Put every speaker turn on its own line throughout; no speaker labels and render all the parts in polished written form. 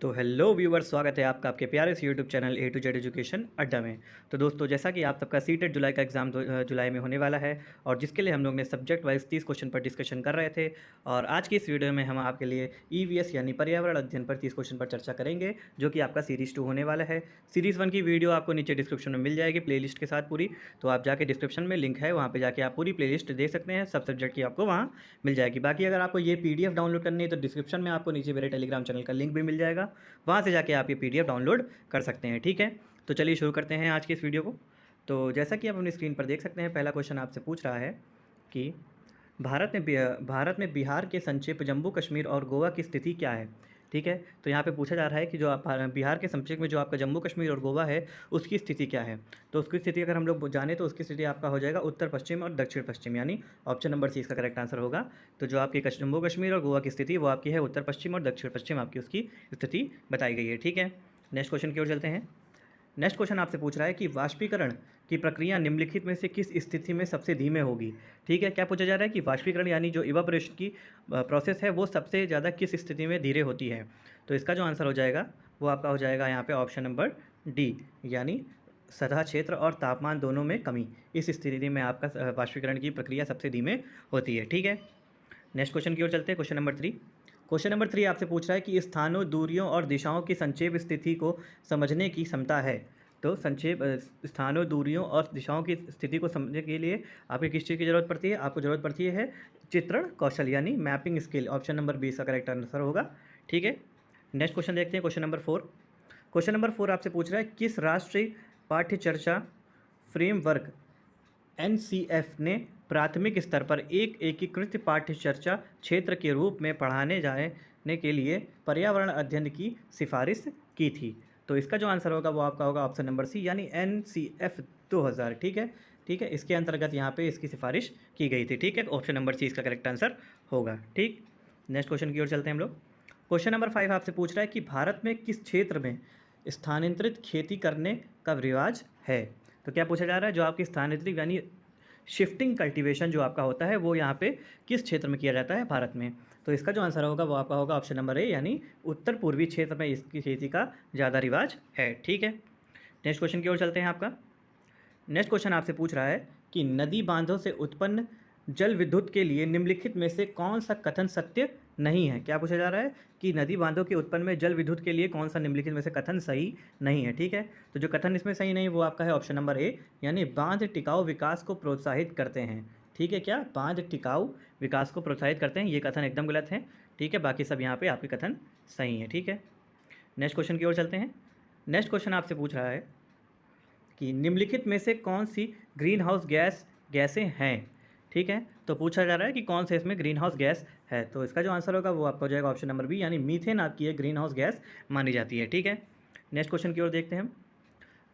तो hello viewers, स्वागत है आपका आपके प्यारे से YouTube channel A to Z education Adda में। तो दोस्तों, जैसा कि आप सबका सीटेट जुलाई का एग्ज़ाम जुलाई में होने वाला है और जिसके लिए हम लोग ने सब्जेक्ट वाइज 30 क्वेश्चन पर डिस्कशन कर रहे थे। और आज की इस वीडियो में हम आपके लिए ईवीएस यानी पर्यावरण अध्ययन पर 30 क्वेश्चन पर चर्चा करेंगे, जो कि आपका सीरीज़ 2 होने वाला है। सीरीज़ 1 की वीडियो आपको नीचे डिस्क्रिप्शन में मिल जाएगी प्लेलिस्ट के साथ पूरी, तो आप जाके डिस्क्रिप्शन में लिंक है, वहाँ पर जाके आप पूरी प्लेलिस्ट देख सकते हैं। सब सब्जेक्ट की आपको वहाँ मिल जाएगी। बाकी अगर आपको ये पीडीएफ डाउनलोड करनी है तो डिस्क्रिप्शन में आपको नीचे मेरे टेलीग्राम चैनल का लिंक भी मिल जाएगा, वहाँ से जाके आप ये पीडीएफ डाउनलोड कर सकते हैं। ठीक है, तो चलिए शुरू करते हैं आज की इस वीडियो को। तो जैसा कि आप अपनी स्क्रीन पर देख सकते हैं, पहला क्वेश्चन आपसे पूछ रहा है कि भारत में बिहार के संक्षेप जम्मू कश्मीर और गोवा की स्थिति क्या है। ठीक है, तो यहाँ पे पूछा जा रहा है कि जो आप बिहार के संक्षेप में जो आपका जम्मू कश्मीर और गोवा है उसकी स्थिति क्या है। तो उसकी स्थिति अगर हम लोग जाने तो उसकी स्थिति आपका हो जाएगा उत्तर पश्चिम और दक्षिण पश्चिम, यानी ऑप्शन नंबर सी इसका करेक्ट आंसर होगा। तो जो आपकी जम्मू कश्मीर और गोवा की स्थिति वो आपकी है उत्तर पश्चिम और दक्षिण पश्चिम, आपकी उसकी स्थिति बताई गई है। ठीक है, नेक्स्ट क्वेश्चन की ओर चलते हैं। नेक्स्ट क्वेश्चन आपसे पूछ रहा है कि वाष्पीकरण की प्रक्रिया निम्नलिखित में से किस स्थिति में सबसे धीमे होगी। ठीक है, क्या पूछा जा रहा है कि वाष्पीकरण यानी जो इवापोरेशन की प्रोसेस है वो सबसे ज़्यादा किस स्थिति में धीरे होती है। तो इसका जो आंसर हो जाएगा वो आपका हो जाएगा यहाँ पे ऑप्शन नंबर डी, यानी सतह क्षेत्र और तापमान दोनों में कमी। इस स्थिति में आपका वाष्पीकरण की प्रक्रिया सबसे धीमे होती है। ठीक है, नेक्स्ट क्वेश्चन की ओर चलते हैं। क्वेश्चन नंबर 3 आपसे पूछ रहा है कि स्थानों, दूरियों और दिशाओं की संक्षेप स्थिति को समझने की क्षमता है। तो संक्षेप स्थानों, दूरियों और दिशाओं की स्थिति को समझने के लिए आपको किस चीज़ की ज़रूरत पड़ती है? आपको ज़रूरत पड़ती है चित्रण कौशल यानी mapping skill. Option number B इसका करेक्ट आंसर होगा। ठीक है, नेक्स्ट क्वेश्चन देखते हैं। क्वेश्चन नंबर 4 आपसे पूछ रहा है किस राष्ट्रीय पाठ्य चर्चा फ्रेमवर्क एनसीएफ ने प्राथमिक स्तर पर एक एकीकृत पाठ्य चर्चा क्षेत्र के रूप में पढ़ाने जाने के लिए पर्यावरण अध्ययन की सिफारिश की थी। तो इसका जो आंसर होगा वो आपका होगा ऑप्शन नंबर सी, यानी एनसीएफ 2000। ठीक है, ठीक है, इसके अंतर्गत यहाँ पे इसकी सिफारिश की गई थी। ठीक है, ऑप्शन नंबर सी इसका करेक्ट आंसर होगा। ठीक, नेक्स्ट क्वेश्चन की ओर चलते हैं हम लोग। क्वेश्चन नंबर 5 आपसे पूछ रहा है कि भारत में किस क्षेत्र में स्थानांतरित खेती करने का रिवाज है। तो क्या पूछा जा रहा है, जो आपकी स्थानांतरित यानी शिफ्टिंग कल्टीवेशन जो आपका होता है वो यहाँ पे किस क्षेत्र में किया जाता है भारत में। तो इसका जो आंसर होगा वो आपका होगा ऑप्शन नंबर ए, यानी उत्तर पूर्वी क्षेत्र में इसकी खेती का ज़्यादा रिवाज है। ठीक है, नेक्स्ट क्वेश्चन की ओर चलते हैं। आपका नेक्स्ट क्वेश्चन आपसे पूछ रहा है कि नदी बांधों से उत्पन्न जल विद्युत के लिए निम्नलिखित में से कौन सा कथन सत्य नहीं है। क्या पूछा जा रहा है कि नदी बांधों के उत्पन्न में जल विद्युत के लिए कौन सा निम्नलिखित में से कथन सही नहीं है। ठीक है, तो जो कथन इसमें सही नहीं वो आपका है ऑप्शन नंबर ए, यानी बांध टिकाऊ विकास को प्रोत्साहित करते हैं। ठीक है, क्या बांध टिकाऊ विकास को प्रोत्साहित करते हैं, ये कथन एकदम गलत है। ठीक है, बाकी सब यहाँ पे आपके कथन सही है। ठीक है, नेक्स्ट क्वेश्चन की ओर चलते हैं। नेक्स्ट क्वेश्चन आपसे पूछ रहा है कि निम्नलिखित में से कौन सी ग्रीन हाउस गैसें हैं। ठीक है, तो पूछा जा रहा है कि कौन से इसमें ग्रीन हाउस गैस है। तो इसका जो आंसर होगा वो आपका हो जाएगा ऑप्शन नंबर बी, यानी मीथेन आपकी एक ग्रीन हाउस गैस मानी जाती है। ठीक है, नेक्स्ट क्वेश्चन की ओर देखते हैं हम।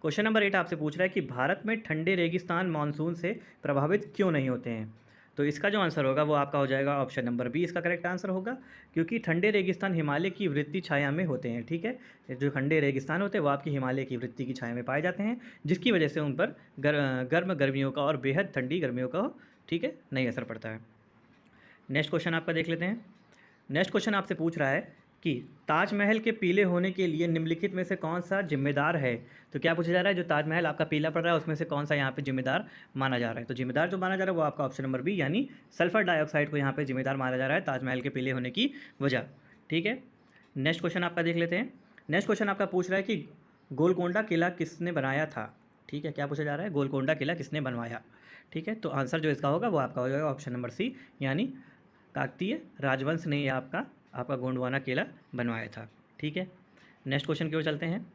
क्वेश्चन नंबर 8 आपसे पूछ रहा है कि भारत में ठंडे रेगिस्तान मानसून से प्रभावित क्यों नहीं होते हैं। तो इसका जो आंसर होगा वो आपका हो जाएगा ऑप्शन नंबर बी इसका करेक्ट आंसर होगा, क्योंकि ठंडे रेगिस्तान हिमालय की वृत्ति छाया में होते हैं। ठीक है, जो ठंडे रेगिस्तान होते हैं वो आपकी हिमालय की वृत्ति की छाया में पाए जाते हैं, जिसकी वजह से उन पर गर्म गर्मियों का और बेहद ठंडी गर्मियों का ठीक है नहीं असर पड़ता है। नेक्स्ट क्वेश्चन आपका देख लेते हैं। नेक्स्ट क्वेश्चन आपसे पूछ रहा है कि ताजमहल के पीले होने के लिए निम्नलिखित में से कौन सा जिम्मेदार है। तो क्या पूछा जा रहा है, जो ताजमहल आपका पीला पड़ रहा है उसमें से कौन सा यहाँ पे जिम्मेदार माना जा रहा है। तो जिम्मेदार जो माना जा रहा है वो आपका ऑप्शन नंबर बी, यानी सल्फर डाइऑक्साइड को यहाँ पे जिम्मेदार माना जा रहा है ताजमहल के पीले होने की वजह। ठीक है, नेक्स्ट क्वेश्चन आपका देख लेते हैं। नेक्स्ट क्वेश्चन आपका पूछ रहा है कि गोलकोंडा किला किसने बनाया था। ठीक है, क्या पूछा जा रहा है, गोलकोंडा किला किसने बनवाया। ठीक है, तो आंसर जो इसका होगा वो आपका हो जाएगा ऑप्शन नंबर सी, यानी काकतीय राजवंश ने आपका गोंडवाना किला बनवाया था। ठीक है, नेक्स्ट क्वेश्चन की ओर चलते हैं।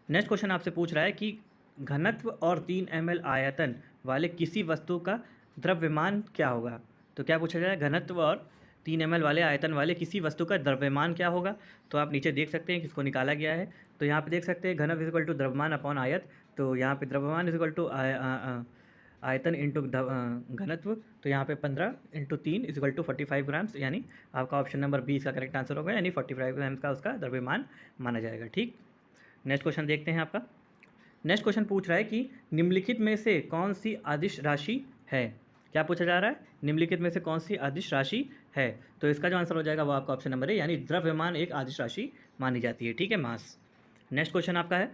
नेक्स्ट क्वेश्चन आपसे पूछ रहा है कि घनत्व और 3 ml आयतन वाले किसी वस्तु का द्रव्यमान क्या होगा। तो क्या पूछा जाए, घनत्व और 3 ml वाले आयतन वाले किसी वस्तु का द्रव्यमान क्या होगा। तो आप नीचे देख सकते हैं किसको निकाला गया है। तो यहाँ पे देख सकते हैं घनत्व इक्वल टू द्रव्यमान अपॉन आयत। तो यहाँ पे द्रव्यमान इक्वल टू आयतन इंटू घनत्व। तो यहाँ पे 15 इंटू 3 इक्वल टू 45 ग्राम्स, यानी आपका ऑप्शन नंबर बी इसका करेक्ट आंसर होगा, यानी 45 ग्राम्स का उसका द्रव्यमान माना जाएगा। ठीक, नेक्स्ट क्वेश्चन देखते हैं। आपका नेक्स्ट क्वेश्चन पूछ रहा है कि निम्नलिखित में से कौन सी अदिश राशि है। क्या पूछा जा रहा है, निम्नलिखित में से कौन सी अदिश राशि है। तो इसका जो आंसर हो जाएगा वो आपका ऑप्शन नंबर है, यानी द्रव्यमान एक अदिश राशि मानी जाती है। ठीक है, मास। नेक्स्ट क्वेश्चन आपका है,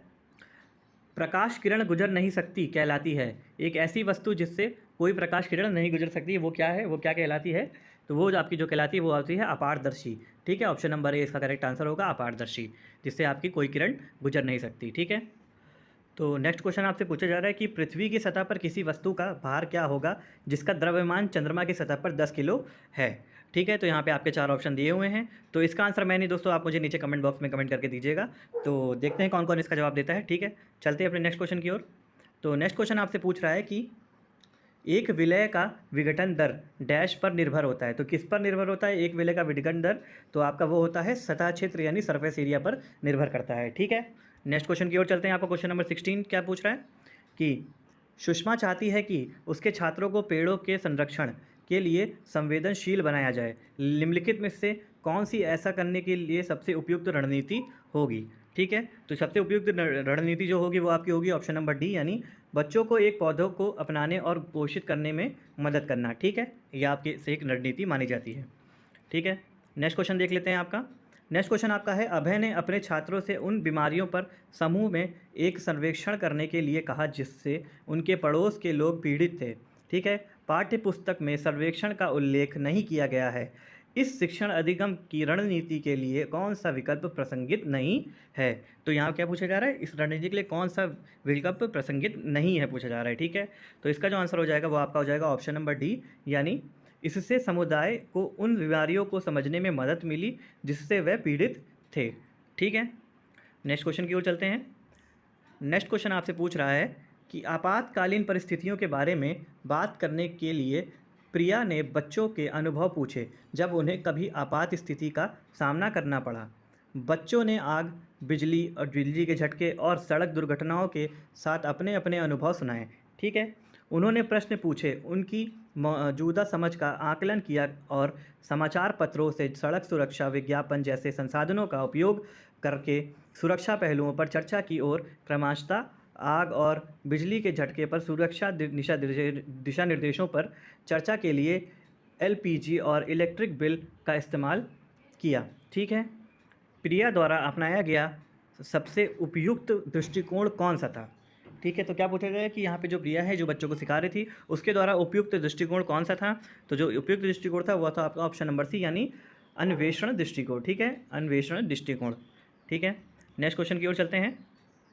प्रकाश किरण गुजर नहीं सकती कहलाती है एक ऐसी वस्तु जिससे कोई प्रकाश किरण नहीं गुजर सकती, वो क्या है, वो क्या कहलाती है। तो वो जो आपकी जो कहलाती है वो आती है अपारदर्शी। ठीक है, ऑप्शन नंबर ए इसका करेक्ट आंसर होगा, अपारदर्शी, जिससे आपकी कोई किरण गुजर नहीं सकती। ठीक है, तो नेक्स्ट क्वेश्चन आपसे पूछा जा रहा है कि पृथ्वी की सतह पर किसी वस्तु का भार क्या होगा जिसका द्रव्यमान चंद्रमा की सतह पर 10 किलो है। ठीक है, तो यहाँ पे आपके 4 ऑप्शन दिए हुए हैं। तो इसका आंसर मैं नहीं दोस्तों, आप मुझे नीचे कमेंट बॉक्स में कमेंट करके दीजिएगा। तो देखते हैं कौन कौन इसका जवाब देता है। ठीक है, चलते हैं अपने नेक्स्ट क्वेश्चन की ओर। तो नेक्स्ट क्वेश्चन आपसे पूछ रहा है कि एक विलय का विघटन दर डैश पर निर्भर होता है। तो किस पर निर्भर होता है एक विलय का विघटन दर, तो आपका वो होता है सतह क्षेत्र यानी सरफेस एरिया पर निर्भर करता है। ठीक है, नेक्स्ट क्वेश्चन की ओर चलते हैं। आपका क्वेश्चन नंबर 16 क्या पूछ रहा है कि सुषमा चाहती है कि उसके छात्रों को पेड़ों के संरक्षण के लिए संवेदनशील बनाया जाए, निम्नलिखित में से कौन सी ऐसा करने के लिए सबसे उपयुक्त रणनीति होगी। ठीक है, तो सबसे उपयुक्त रणनीति जो होगी वो आपकी होगी ऑप्शन नंबर डी, यानी बच्चों को एक पौधों को अपनाने और पोषित करने में मदद करना। ठीक है, यह आपकी से एक रणनीति मानी जाती है। ठीक है, नेक्स्ट क्वेश्चन देख लेते हैं आपका। नेक्स्ट क्वेश्चन आपका है, अभय ने अपने छात्रों से उन बीमारियों पर समूह में एक सर्वेक्षण करने के लिए कहा जिससे उनके पड़ोस के लोग पीड़ित थे। ठीक है, पाठ्य पुस्तक में सर्वेक्षण का उल्लेख नहीं किया गया है। इस शिक्षण अधिगम की रणनीति के लिए कौन सा विकल्प प्रासंगिक नहीं है। तो यहाँ क्या पूछा जा रहा है, इस रणनीति के लिए कौन सा विकल्प प्रासंगिक नहीं है पूछा जा रहा है। ठीक है, तो इसका जो आंसर हो जाएगा वो आपका हो जाएगा ऑप्शन नंबर डी, यानी इससे समुदाय को उन बीमारियों को समझने में मदद मिली जिससे वह पीड़ित थे। ठीक है, नेक्स्ट क्वेश्चन की ओर चलते हैं। नेक्स्ट क्वेश्चन आपसे पूछ रहा है कि आपातकालीन परिस्थितियों के बारे में बात करने के लिए प्रिया ने बच्चों के अनुभव पूछे जब उन्हें कभी आपात स्थिति का सामना करना पड़ा। बच्चों ने आग, बिजली और बिजली के झटके और सड़क दुर्घटनाओं के साथ अपने अपने अनुभव सुनाए। ठीक है, उन्होंने प्रश्न पूछे, उनकी मौजूदा समझ का आकलन किया और समाचार पत्रों से सड़क सुरक्षा विज्ञापन जैसे संसाधनों का उपयोग करके सुरक्षा पहलुओं पर चर्चा की और क्रमशः आग और बिजली के झटके पर सुरक्षा दिशा निर्देशों पर चर्चा के लिए एलपीजी और इलेक्ट्रिक बिल का इस्तेमाल किया। ठीक है, प्रिया द्वारा अपनाया गया सबसे उपयुक्त दृष्टिकोण कौन सा था। ठीक है, तो क्या पूछा गया है कि यहाँ पे जो प्रिया है जो बच्चों को सिखा रही थी उसके द्वारा उपयुक्त दृष्टिकोण कौन सा था। तो जो उपयुक्त दृष्टिकोण था वह था आपका ऑप्शन नंबर सी, यानी अन्वेषण दृष्टिकोण। ठीक है, अन्वेषण दृष्टिकोण। ठीक है, नेक्स्ट क्वेश्चन की ओर चलते हैं।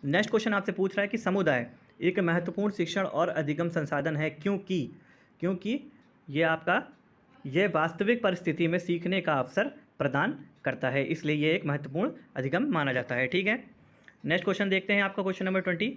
नेक्स्ट क्वेश्चन आपसे पूछ रहा है कि समुदाय एक महत्वपूर्ण शिक्षण और अधिगम संसाधन है क्योंकि ये वास्तविक परिस्थिति में सीखने का अवसर प्रदान करता है, इसलिए ये एक महत्वपूर्ण अधिगम माना जाता है। ठीक है, नेक्स्ट क्वेश्चन देखते हैं। आपका क्वेश्चन नंबर 20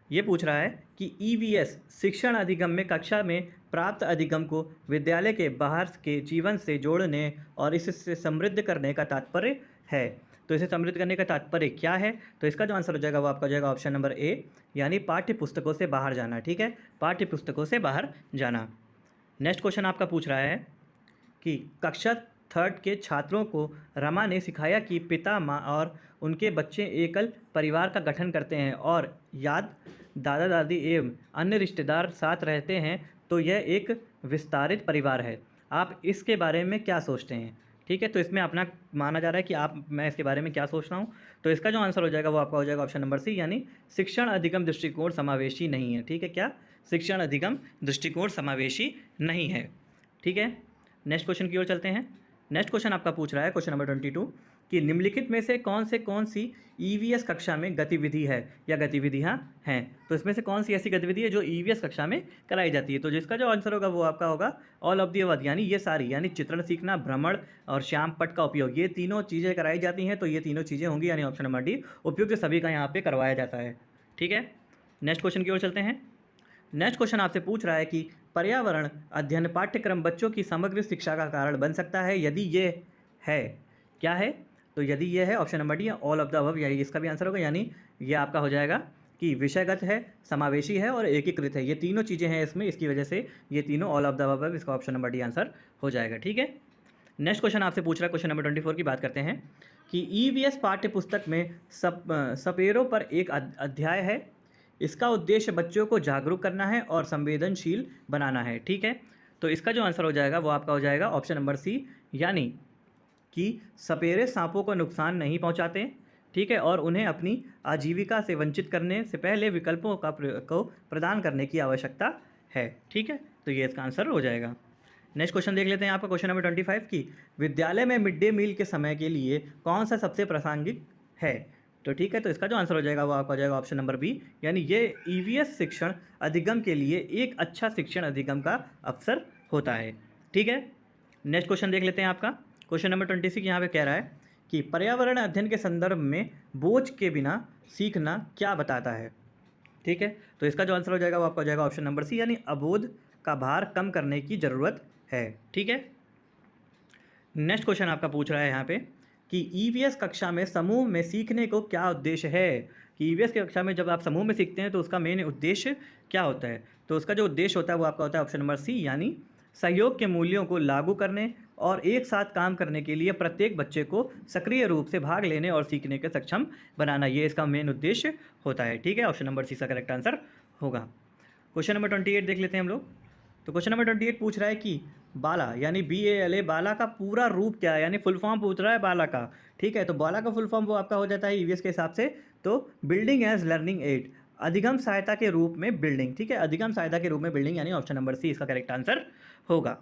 ये पूछ रहा है कि ईवीएस शिक्षण अधिगम में कक्षा में प्राप्त अधिगम को विद्यालय के बाहर के जीवन से जोड़ने और इससे समृद्ध करने का तात्पर्य है। तो इसे समृद्ध करने का तात्पर्य क्या है। तो इसका जो आंसर हो जाएगा वो आपका हो जाएगा ऑप्शन नंबर ए, यानी पाठ्य पुस्तकों से बाहर जाना। ठीक है, पाठ्य पुस्तकों से बाहर जाना। नेक्स्ट क्वेश्चन आपका पूछ रहा है कि कक्षा 3 के छात्रों को रमा ने सिखाया कि पिता, माँ और उनके बच्चे एकल परिवार का गठन करते हैं और दादा दादी एवं अन्य रिश्तेदार साथ रहते हैं, तो यह एक विस्तारित परिवार है। आप इसके बारे में क्या सोचते हैं। ठीक है, तो इसमें अपना माना जा रहा है कि मैं इसके बारे में क्या सोच रहा हूँ। तो इसका जो आंसर हो जाएगा वो आपका हो जाएगा ऑप्शन नंबर सी, यानी शिक्षण अधिगम दृष्टिकोण समावेशी नहीं है। ठीक है, क्या शिक्षण अधिगम दृष्टिकोण समावेशी नहीं है। ठीक है, नेक्स्ट क्वेश्चन की ओर चलते हैं। नेक्स्ट क्वेश्चन आपका पूछ रहा है क्वेश्चन नंबर 22 कि निम्नलिखित में से कौन सी ईवीएस कक्षा में गतिविधि है या गतिविधियां हैं। तो इसमें से कौन सी ऐसी गतिविधि है जो ईवीएस कक्षा में कराई जाती है। तो जिसका जो आंसर होगा वो आपका होगा ऑल ऑफ दी अबव, यानी ये सारी, यानी चित्रण सीखना, भ्रमण और श्याम पट का उपयोग, ये तीनों चीज़ें कराई जाती हैं। तो ये तीनों चीज़ें होंगी, यानी ऑप्शन नंबर डी उपयुक्त सभी का यहाँ पे करवाया जाता है। ठीक है, नेक्स्ट क्वेश्चन की ओर चलते हैं। नेक्स्ट क्वेश्चन आपसे पूछ रहा है कि पर्यावरण अध्ययन पाठ्यक्रम बच्चों की समग्र शिक्षा का कारण बन सकता है, यदि ये है क्या है। तो यदि ये है option number D all of the above, यानी इसका भी आंसर होगा, यानी ये आपका हो जाएगा कि विषयगत है, समावेशी है और एकीकृत है। ये तीनों चीज़ें हैं इसमें, इसकी वजह से ये तीनों ऑल ऑफ द अबव, इसका ऑप्शन नंबर डी आंसर हो जाएगा। ठीक है, नेक्स्ट क्वेश्चन आपसे पूछ रहा है क्वेश्चन नंबर 24 की बात करते हैं कि ईवीएस पाठ्य पुस्तक में सपेरों पर एक अध्याय है। इसका उद्देश्य बच्चों को जागरूक करना है और संवेदनशील बनाना है। ठीक है, तो इसका जो आंसर हो जाएगा वो आपका हो जाएगा ऑप्शन नंबर सी, यानी कि सपेरे सांपों को नुकसान नहीं पहुंचाते। ठीक है, और उन्हें अपनी आजीविका से वंचित करने से पहले विकल्पों को प्रदान करने की आवश्यकता है। ठीक है, तो ये इसका आंसर हो जाएगा। नेक्स्ट क्वेश्चन देख लेते हैं आपका क्वेश्चन नंबर 25 की विद्यालय में मिड डे मील के समय के लिए कौन सा सबसे प्रासंगिक है। तो ठीक है, तो इसका जो आंसर हो जाएगा वो आपका हो जाएगा ऑप्शन नंबर बी, यानी ये ईवीएस शिक्षण अधिगम के लिए एक अच्छा शिक्षण अधिगम का अवसर होता है। ठीक है, नेक्स्ट क्वेश्चन देख लेते हैं आपका क्वेश्चन नंबर 26 यहाँ पे कह रहा है कि पर्यावरण अध्ययन के संदर्भ में बोझ के बिना सीखना क्या बताता है। ठीक है, तो इसका जो आंसर हो जाएगा वो आपका हो जाएगा ऑप्शन नंबर सी, यानी अबोध का भार कम करने की ज़रूरत है। ठीक है, नेक्स्ट क्वेश्चन आपका पूछ रहा है यहाँ पे कि ईवीएस कक्षा में समूह में सीखने को क्या उद्देश्य है। कि ईवीएस की कक्षा में जब आप समूह में सीखते हैं तो उसका मेन उद्देश्य क्या होता है। तो उसका जो उद्देश्य होता है वो आपका होता है ऑप्शन नंबर सी, यानी सहयोग के मूल्यों को लागू करने और एक साथ काम करने के लिए प्रत्येक बच्चे को सक्रिय रूप से भाग लेने और सीखने के सक्षम बनाना, ये इसका मेन उद्देश्य होता है। ठीक है, ऑप्शन नंबर सी का करेक्ट आंसर होगा। क्वेश्चन नंबर 28 देख लेते हैं हम लोग। तो क्वेश्चन नंबर 28 पूछ रहा है कि बाला यानी BALA बाला का पूरा रूप क्या है, यानी फुल फॉर्म पूछ रहा है बाला का। ठीक है, तो बाला का फुल फॉर्म वो आपका हो जाता है ईवीएस के हिसाब से तो बिल्डिंग एज लर्निंग एड, अधिगम सहायता के रूप में बिल्डिंग। ठीक है, अधिगम सहायता के रूप में बिल्डिंग, यानी ऑप्शन नंबर सी इसका करेक्ट आंसर होगा।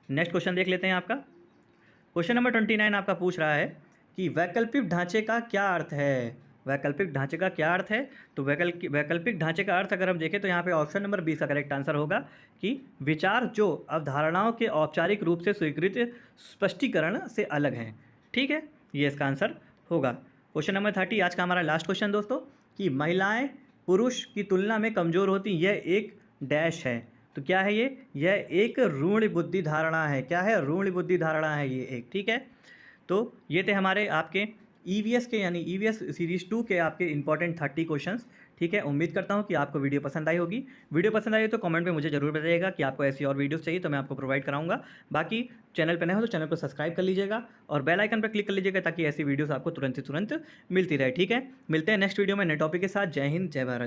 नेक्स्ट क्वेश्चन देख लेते हैं आपका क्वेश्चन नंबर 29 आपका पूछ रहा है कि वैकल्पिक ढांचे का क्या अर्थ है। वैकल्पिक ढांचे का क्या अर्थ है। तो वैकल्पिक ढांचे का अर्थ अगर हम देखें तो यहाँ पे ऑप्शन नंबर 20 का करेक्ट आंसर होगा कि विचार जो अवधारणाओं के औपचारिक रूप से स्वीकृत स्पष्टीकरण से अलग हैं। ठीक है, ये इसका आंसर होगा। क्वेश्चन नंबर 30 आज का हमारा लास्ट क्वेश्चन दोस्तों, कि महिलाएं पुरुष की तुलना में कमज़ोर होती, यह एक डैश है। तो क्या है ये, यह एक रूढ़ बुद्धि धारणा है। क्या है, रूढ़ बुद्धि धारणा है ये एक। ठीक है, तो ये थे हमारे आपके ईवीएस के यानी ईवीएस सीरीज़ 2 के आपके इंपॉर्टेंट 30 क्वेश्चंस। ठीक है, उम्मीद करता हूँ कि आपको वीडियो पसंद आई होगी। वीडियो पसंद आई तो कमेंट में मुझे जरूर बताइएगा कि आपको ऐसी और वीडियोस चाहिए तो मैं आपको प्रोवाइड कराऊंगा। बाकी चैनल पर नए हो तो चैनल को सब्सक्राइब कर लीजिएगा और बेल आइकन पर क्लिक कर लीजिएगा ताकि ऐसी वीडियोस आपको तुरंत से तुरंत मिलती रहे। ठीक है, मिलते हैं नेक्स्ट वीडियो में नए टॉपिक के साथ। जय हिंद, जय भारत।